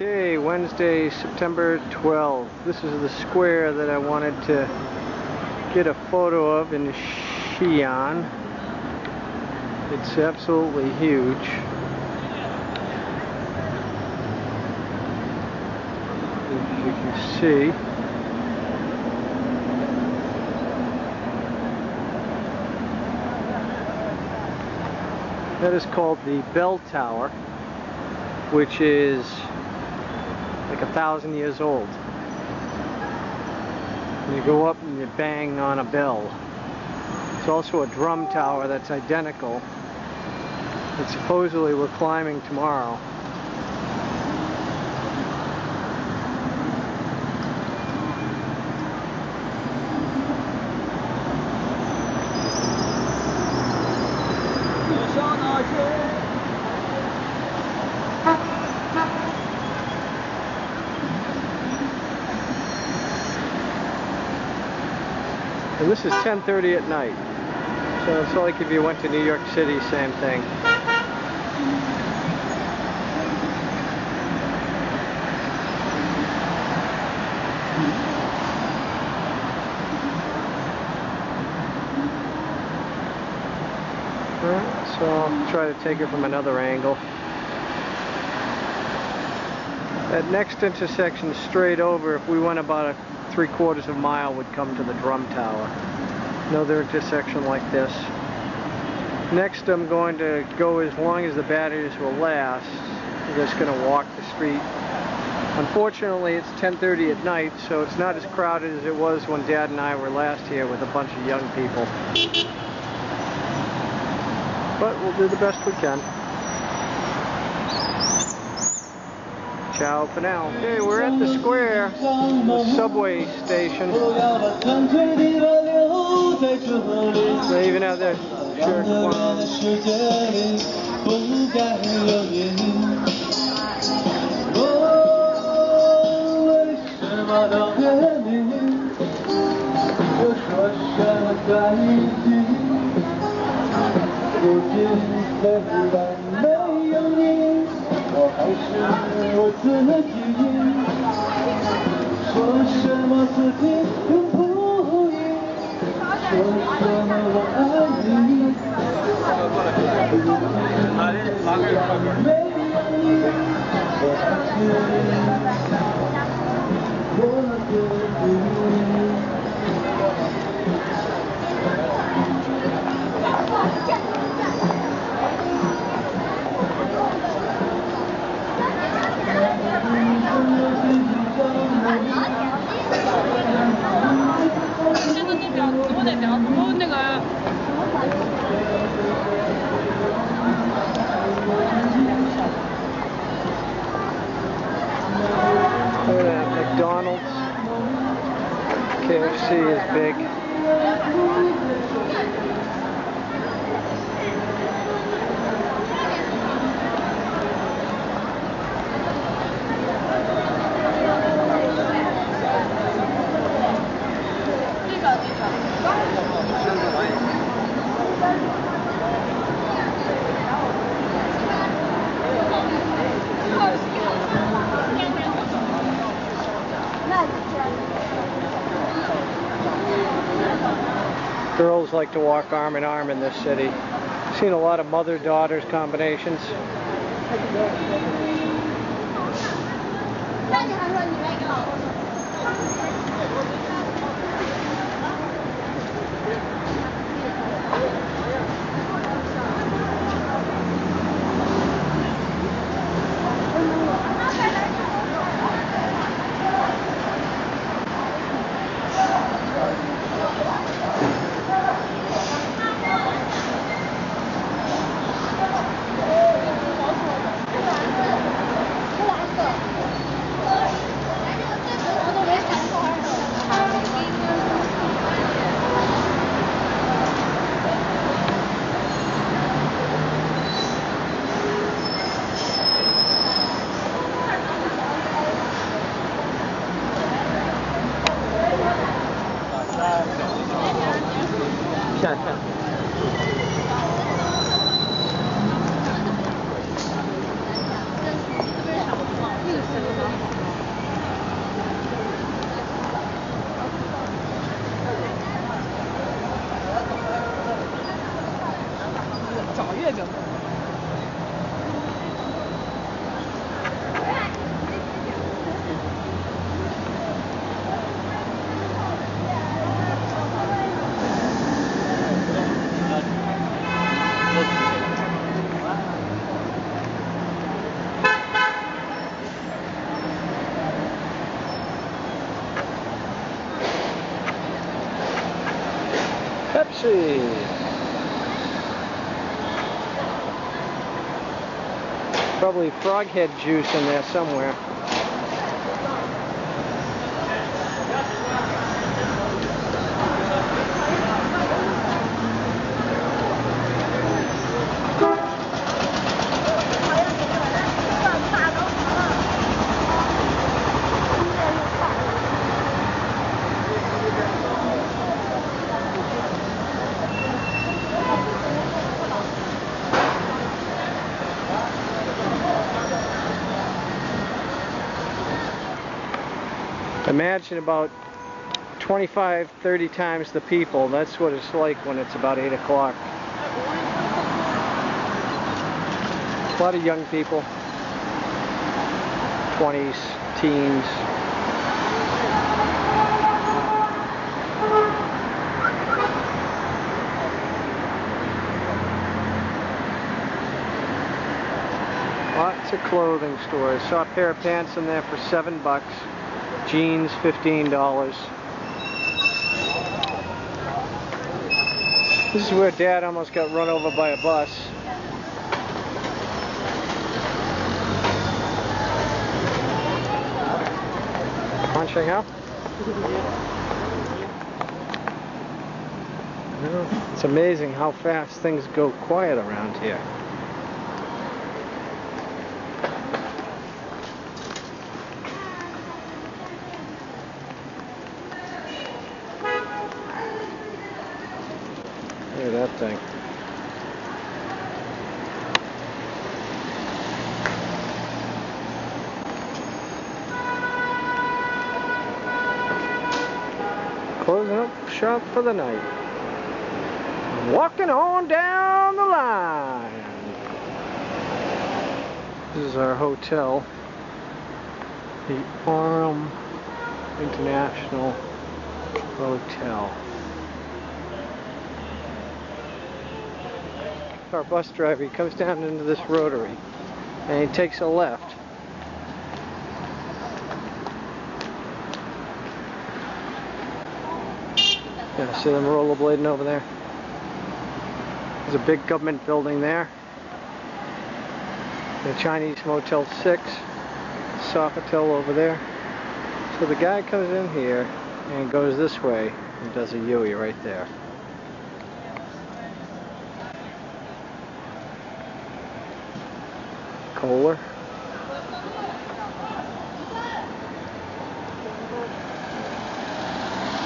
Okay, Wednesday, September 12th. This is the square that I wanted to get a photo of in Xi'an. It's absolutely huge. As you can see. That is called the Bell Tower, which is like 1,000 years old. And you go up and you bang on a bell. It's also a drum tower that's identical that supposedly we're climbing tomorrow. And this is 10:30 at night. So it's like if you went to New York City, same thing. So I'll try to take it from another angle. That next intersection straight over, if we went about a 3/4 of a mile, would come to the drum tower. Another intersection like this. Next I'm going to go as long as the batteries will last. I'm just going to walk the street. Unfortunately it's 10:30 at night, so it's not as crowded as it was when Dad and I were last here with a bunch of young people. But we'll do the best we can. Ciao for now. Okay, we're at the square, the subway station. They even have their shirt on. McDonald's, KFC is big. Girls like to walk arm in arm in this city. I've seen a lot of mother-daughters combinations. see. Probably frog head juice in there somewhere. Imagine about 25, 30 times the people. That's what it's like when it's about 8 o'clock. A lot of young people, 20s, teens. Lots of clothing stores. Saw a pair of pants in there for $7. Jeans, $15. This is where Dad almost got run over by a bus. Want to check out? It's amazing how fast things go quiet around here. Look at that thing. Closing up shop for the night. Walking on down the line. This is our hotel. The Orem International Hotel. Our bus driver, he comes down into this rotary and he takes a left. Yeah, see them rollerblading over there? There's a big government building there. The Chinese Motel 6, Sofitel over there. So the guy comes in here and goes this way and does a U-ey right there. Kohler.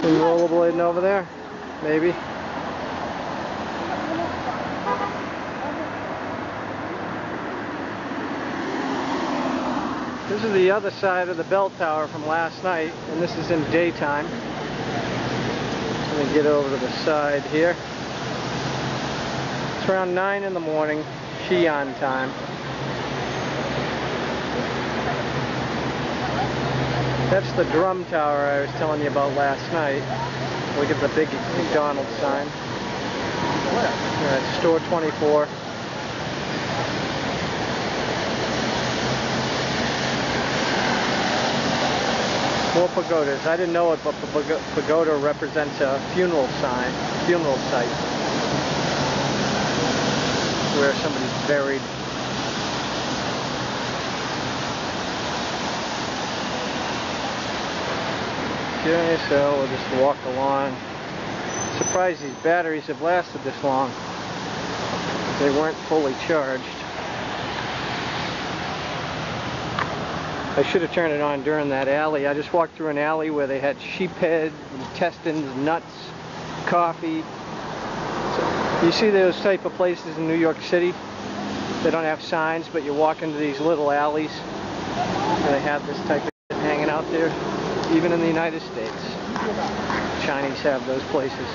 Some rollerblading over there, maybe. This is the other side of the bell tower from last night, and this is in daytime. Let me get over to the side here. It's around 9 in the morning, Xi'an time. That's the drum tower I was telling you about last night. Look at the big McDonald's sign. Store 24. More pagodas. I didn't know it, but pagoda represents a funeral site, where somebody's buried. Okay, so we'll just walk along. Surprised these batteries have lasted this long. They weren't fully charged. I should have turned it on during that alley. I just walked through an alley where they had sheep head, intestines, nuts, coffee. So, you see those type of places in New York City? They don't have signs, but you walk into these little alleys and they have this type of shit hanging out there. Even in the United States, Chinese have those places.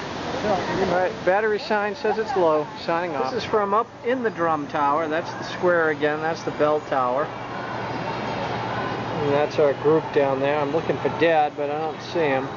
Alright, battery sign says it's low. Signing off. This is from up in the drum tower. That's the square again. That's the bell tower. And that's our group down there. I'm looking for Dad, but I don't see him.